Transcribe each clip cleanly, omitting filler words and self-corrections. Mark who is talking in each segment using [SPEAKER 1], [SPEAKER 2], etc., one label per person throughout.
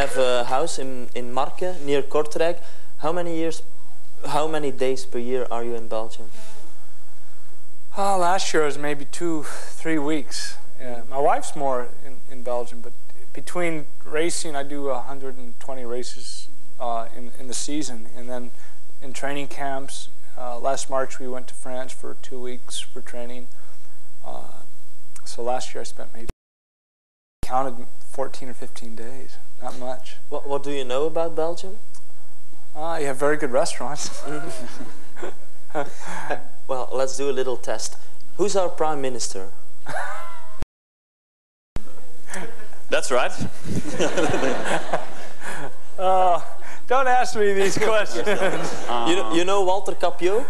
[SPEAKER 1] have a house in Marke, near Kortrijk. How many days per year are you in Belgium?
[SPEAKER 2] Last year was maybe 2-3 weeks. Yeah. My wife's more in Belgium, but between racing, I do 120 races in the season, and then in training camps. Last March we went to France for 2 weeks for training. So last year I spent maybe counted 14 or 15 days. Not much.
[SPEAKER 1] What do you know about Belgium?
[SPEAKER 2] You have very good restaurants.
[SPEAKER 1] Well, let's do a little test. Who's our Prime Minister?
[SPEAKER 3] That's right.
[SPEAKER 2] Don't ask me these questions.
[SPEAKER 1] You know Walter Capio?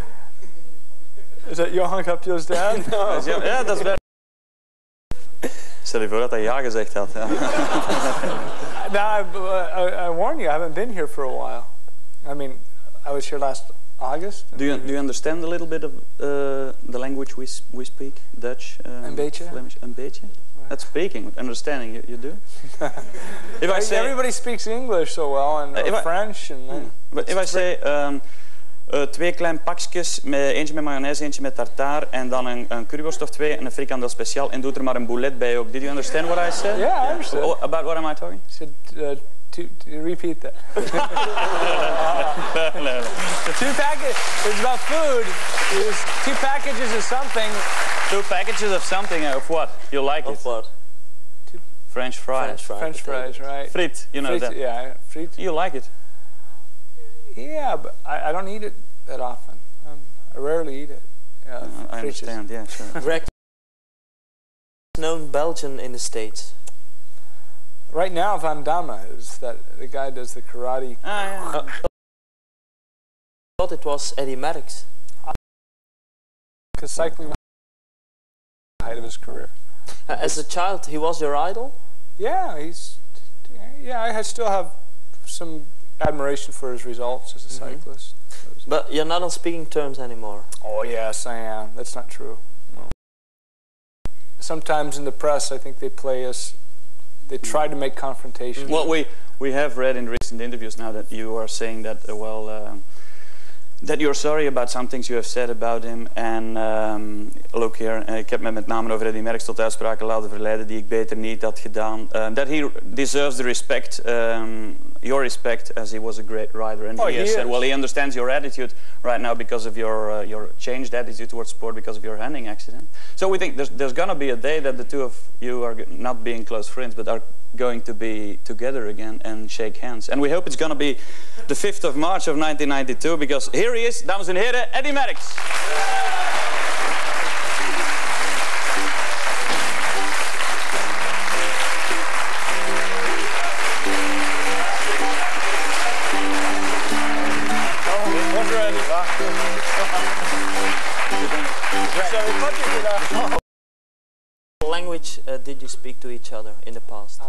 [SPEAKER 2] Is that Johan Capio's dad? No.
[SPEAKER 3] Ja, dat is wel. Stel je voor dat hij ja gezegd had. Ja.
[SPEAKER 2] Now, I warn you, I haven't been here for a while. I mean, I was here last August.
[SPEAKER 3] Do you understand a little bit of the language we speak? Dutch?
[SPEAKER 2] Een beetje.
[SPEAKER 3] Flemish? Een beetje? That's speaking. Understanding, you do? If I say,
[SPEAKER 2] everybody speaks English so well, and French. And,
[SPEAKER 3] but if I say 2 klein pakjes, eentje met mayonaise, eentje met tartaar, en dan een curryworst of 2 en een frikandel speciaal, en doet er maar een boulet bij ook. Did you understand what I said?
[SPEAKER 2] Yeah, I understood.
[SPEAKER 3] About what am I talking?
[SPEAKER 2] I said, to repeat that. 2 packages. It's about food. It's 2 packages of something.
[SPEAKER 3] 2 packages of something. Of what? You like it?
[SPEAKER 1] Of what?
[SPEAKER 3] French fries.
[SPEAKER 2] French fries, right?
[SPEAKER 3] Friet, you know
[SPEAKER 2] friet,
[SPEAKER 3] that?
[SPEAKER 2] Yeah, friet.
[SPEAKER 3] You like it?
[SPEAKER 2] Yeah, but I don't eat it that often. I rarely eat it.
[SPEAKER 3] I understand, yeah, sure.
[SPEAKER 1] Greg, known Belgian in the States?
[SPEAKER 2] Right now, Van Damme is the guy who does the karate.
[SPEAKER 1] I thought it was Eddie Merckx.
[SPEAKER 2] Because cycling was the height of his career.
[SPEAKER 1] As a child, he was your idol?
[SPEAKER 2] Yeah, I still have some admiration for his results as a cyclist.
[SPEAKER 1] But you're not on speaking terms anymore?
[SPEAKER 2] Oh yes, I am. That's not true. No. Sometimes in the press, I think they play us. They try to make confrontation.
[SPEAKER 3] Well, we have read in recent interviews now that you are saying that that you're sorry about some things you have said about him. And look here, ik heb me met name over Eddy Merckx tot uitspraken laten verleiden die ik beter niet had gedaan. That he deserves the respect, your respect, as he was a great rider. And he has said, well, he understands your attitude right now because of your changed attitude towards sport because of your handing accident. So we think there's going to be a day that the two of you are not being close friends, but are going to be together again and shake hands. And we hope it's going to be the 5th of March of 1992, because here he is, dames en heren, Eddy Merckx.
[SPEAKER 1] What language did you speak to each other in the past?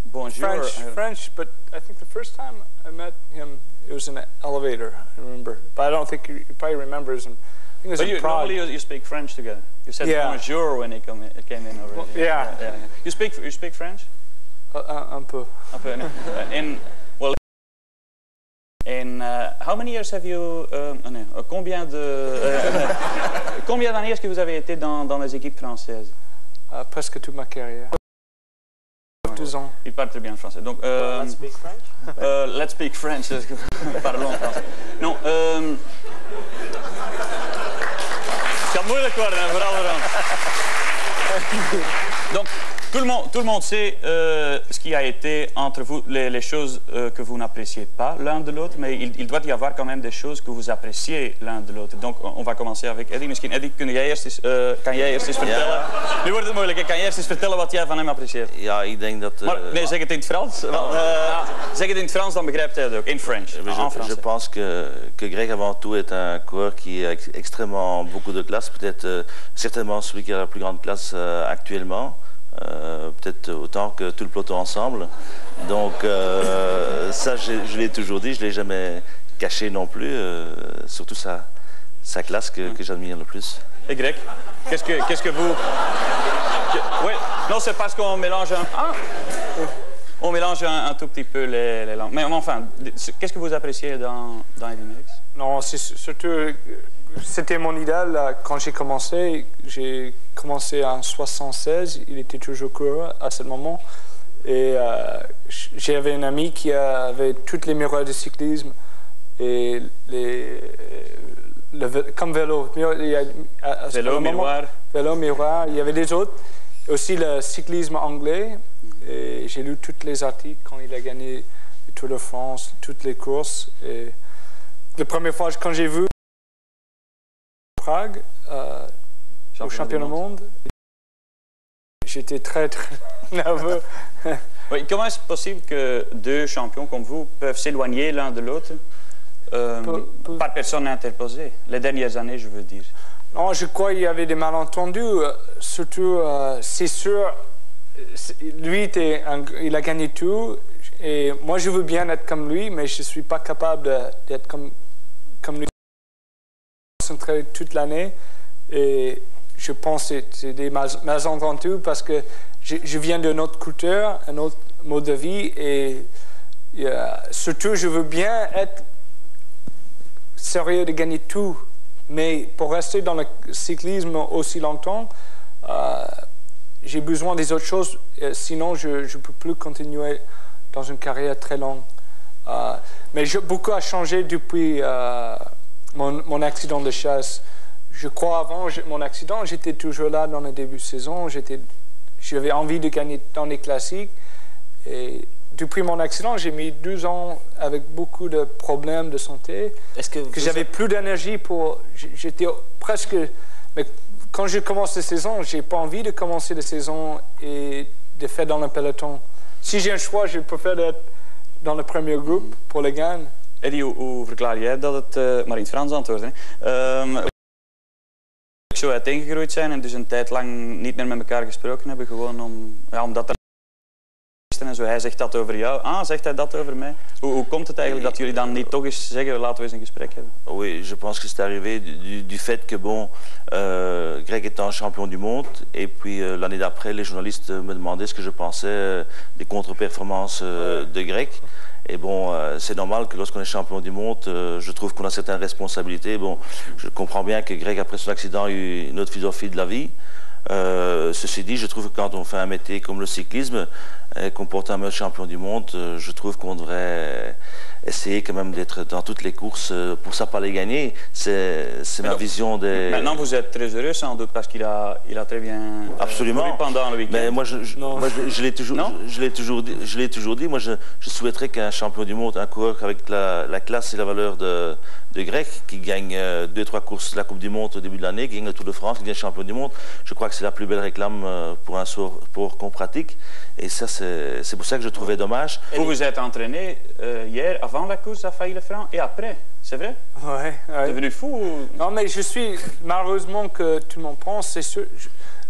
[SPEAKER 3] Bonjour.
[SPEAKER 2] French, but I think the first time I met him, it was in an elevator, I remember. But I don't think you probably remembers him. I think it was in Prague.
[SPEAKER 3] Normally you speak French together. You said bonjour when he came in already.
[SPEAKER 2] Well, yeah.
[SPEAKER 3] You speak French?
[SPEAKER 2] Un peu.
[SPEAKER 3] How many years have you... combien d'années est-ce que vous avez été dans les équipes françaises?
[SPEAKER 2] Presque toute ma carrière. 2 ans.
[SPEAKER 3] Il parle très bien français. Donc,
[SPEAKER 1] let's speak French?
[SPEAKER 3] Let's speak French. Parlons français. Non, het kan moeilijk worden, hè, vooral erom. Donc, tout le monde sait ce qui a été entre vous, les choses que vous n'appréciez pas l'un de l'autre, mais il doit y avoir quand même des choses que vous appréciez l'un de l'autre. Donc, on va commencer avec Eddy. Misschien, Eddy, kan jij eerst eens vertellen? Ja. Nu wordt het moeilijk, hè? Kan jij eerst eens vertellen wat jij van hem apprecieert?
[SPEAKER 4] Ja, ik denk dat...
[SPEAKER 3] Maar, nee, zeg het in het Frans. Zeg het in het Frans, dan begrijpt hij het ook. In French.
[SPEAKER 4] Je pense que Greg avant tout est un coureur qui a extrêmement beaucoup de classe, peut-être certainement celui qui a la plus grande classe actuellement. Peut-être autant que tout le peloton ensemble. Donc ça, je l'ai toujours dit, je ne l'ai jamais caché non plus. Surtout sa classe que j'admire le plus.
[SPEAKER 3] Et Greg, qu'est-ce que vous... Oui, non, c'est parce qu'on mélange un... On mélange un tout petit peu les langues. Mais enfin, qu'est-ce que vous appréciez dans Eddy Merckx?
[SPEAKER 2] Non, c'est surtout, c'était mon idéal quand j'ai commencé. J'ai commencé en 76, il était toujours coureur à ce moment. Et j'avais un ami qui avait toutes les miroirs de cyclisme et comme vélo.
[SPEAKER 3] Vélo, miroir.
[SPEAKER 2] Vélo, miroir. Il y avait des autres. Aussi le cyclisme anglais. Et j'ai lu tous les articles quand il a gagné le Tour de France, toutes les courses. Et la première fois quand j'ai vu Prague au championnat du monde, j'étais très nerveux.
[SPEAKER 3] Oui, comment est-ce possible que deux champions comme vous peuvent s'éloigner l'un de l'autre par personne interposée? Les dernières années, je veux dire.
[SPEAKER 2] Non, je crois qu'il y avait des malentendus. Surtout, c'est sûr, lui, il a gagné tout. Et moi, je veux bien être comme lui, mais je ne suis pas capable d'être comme lui. Concentré toute l'année. Et je pense que c'est des malentendus parce que je viens d'une autre culture, un autre mode de vie. Et surtout, je veux bien être sérieux de gagner tout. Mais pour rester dans le cyclisme aussi longtemps, j'ai besoin des autres choses. Sinon, je ne peux plus continuer dans une carrière très longue. Mais beaucoup a changé depuis mon accident de chasse. Je crois avant mon accident, j'étais toujours là dans le début de saison. J'avais envie de gagner dans les classiques. Et depuis mon accident, j'ai mis 2 ans avec beaucoup de problèmes de santé.
[SPEAKER 1] Est-ce que
[SPEAKER 2] j'avais plus d'énergie pour... J'étais presque... Mais quand je commence la saison, j'ai pas envie de commencer la saison et de faire dans le peloton. Si j'ai un choix, je préfère être dans le premier groupe pour le gagne.
[SPEAKER 3] Eddy, hoe verklaar jij dat het... maar in het Frans antwoorden, hè? Zo uiteengegroeid zijn en dus een tijd lang niet meer met elkaar gesproken hebben, gewoon omdat er... En zo, hij zegt dat over jou. Zegt hij dat over mij? Hoe komt het eigenlijk dat jullie dan niet toch eens zeggen, laten we eens een gesprek hebben?
[SPEAKER 4] Oui, je pense que c'est arrivé du fait que, bon, Greg étant champion du monde, et puis l'année d'après, les journalistes me demandaient ce que je pensais des contre-performances de Greg. Et bon, c'est normal que lorsqu'on est champion du monde, je trouve qu'on a certaines responsabilités. Bon, je comprends bien que Greg, après son accident, a eu une autre philosophie de la vie. Ceci dit, je trouve que quand on fait un métier comme le cyclisme, qu'on porte un mode champion du monde, je trouve qu'on devrait essayer quand même d'être dans toutes les courses, pour ça pas les gagner. C'est ma vision des...
[SPEAKER 3] Maintenant vous êtes très heureux sans doute parce qu'il a très bien
[SPEAKER 4] absolument
[SPEAKER 3] pendant le week-end.
[SPEAKER 4] Mais moi je l'ai toujours dit, moi je souhaiterais qu'un champion du monde, un coureur avec la classe et la valeur de Greg, qui gagne 2-3 courses de la Coupe du Monde au début de l'année, qui gagne le Tour de France, qui devient champion du monde, je crois que c'est la plus belle réclame pour un sport qu'on pratique. Et ça, c'est pour ça que je trouvais dommage.
[SPEAKER 3] Vous vous êtes entraîné hier, avant la course à Failly-le-Franc et après, c'est vrai?
[SPEAKER 2] Ouais.
[SPEAKER 3] Devenu fou ou...
[SPEAKER 2] Non, mais je suis, malheureusement que tout le monde pense, c'est sûr,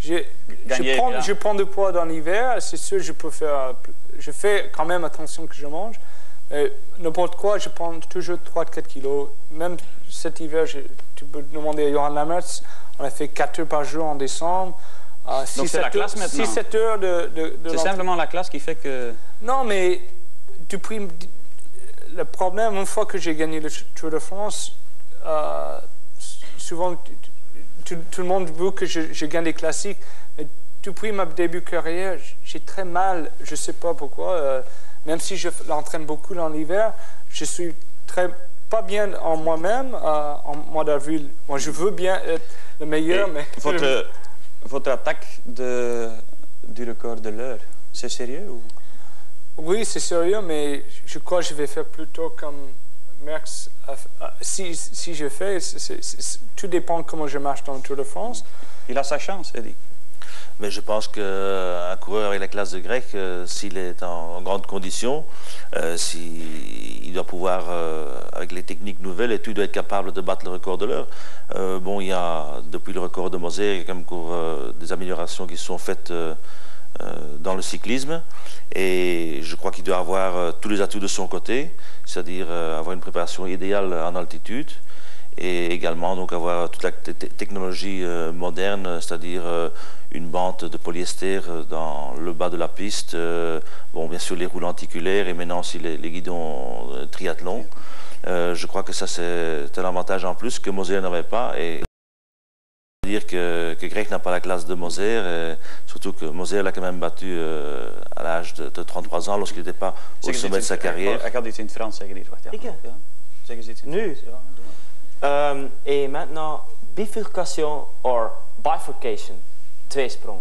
[SPEAKER 2] je prends du poids dans l'hiver, c'est sûr, je fais quand même attention que je mange. N'importe quoi, je prends toujours 3-4 kilos. Même cet hiver, tu peux demander à Johan Lammerts, on a fait 4 heures par jour en décembre.
[SPEAKER 3] Donc c'est la classe maintenant.
[SPEAKER 2] 6-7 heures de
[SPEAKER 3] c'est simplement la classe qui fait que...
[SPEAKER 2] Non, mais depuis... Le problème, une fois que j'ai gagné le Tour de France, souvent tout le monde veut que je gagne les classiques. Mais depuis ma début de carrière, j'ai très mal, je ne sais pas pourquoi, même si je l'entraîne beaucoup dans l'hiver, je suis pas bien en moi-même en mois d'avril. Moi, je veux bien être le meilleur, mais...
[SPEAKER 3] Votre attaque du record de l'heure, c'est sérieux ou...
[SPEAKER 2] Oui, c'est sérieux, mais je crois que je vais faire plutôt comme Merckx. Si je fais, tout dépend de comment je marche dans le Tour de France.
[SPEAKER 3] Il a sa chance, Eddy.
[SPEAKER 4] Mais je pense qu'un coureur avec la classe de Greg, s'il est en grande condition, il doit pouvoir, avec les techniques nouvelles et tout, il doit être capable de battre le record de l'heure. Bon, il y a, depuis le record de Moser, il y a quand même des améliorations qui sont faites dans le cyclisme. Et je crois qu'il doit avoir tous les atouts de son côté, c'est-à-dire avoir une préparation idéale en altitude. et également donc avoir toute la technologie moderne, c'est-à-dire une bande de polyester dans le bas de la piste, bon bien sûr les roues lenticulaires et maintenant aussi les guidons triathlon. Je crois que ça c'est un avantage en plus que Moser n'avait pas, et dire que Greg n'a pas la classe de Moser, et surtout que Moser l'a quand même battu à l'âge de 33 ans lorsqu'il n'était pas au sommet de sa carrière.
[SPEAKER 3] Ik had iets in het Frans zeggen hier. Wacht, ja.
[SPEAKER 1] Ik?
[SPEAKER 3] Ja. Zeg eens iets in het
[SPEAKER 1] Nu?
[SPEAKER 3] Frans. Ja, doe maar.
[SPEAKER 1] Et maintenant, bifurcation or bifurcation, tweesprong.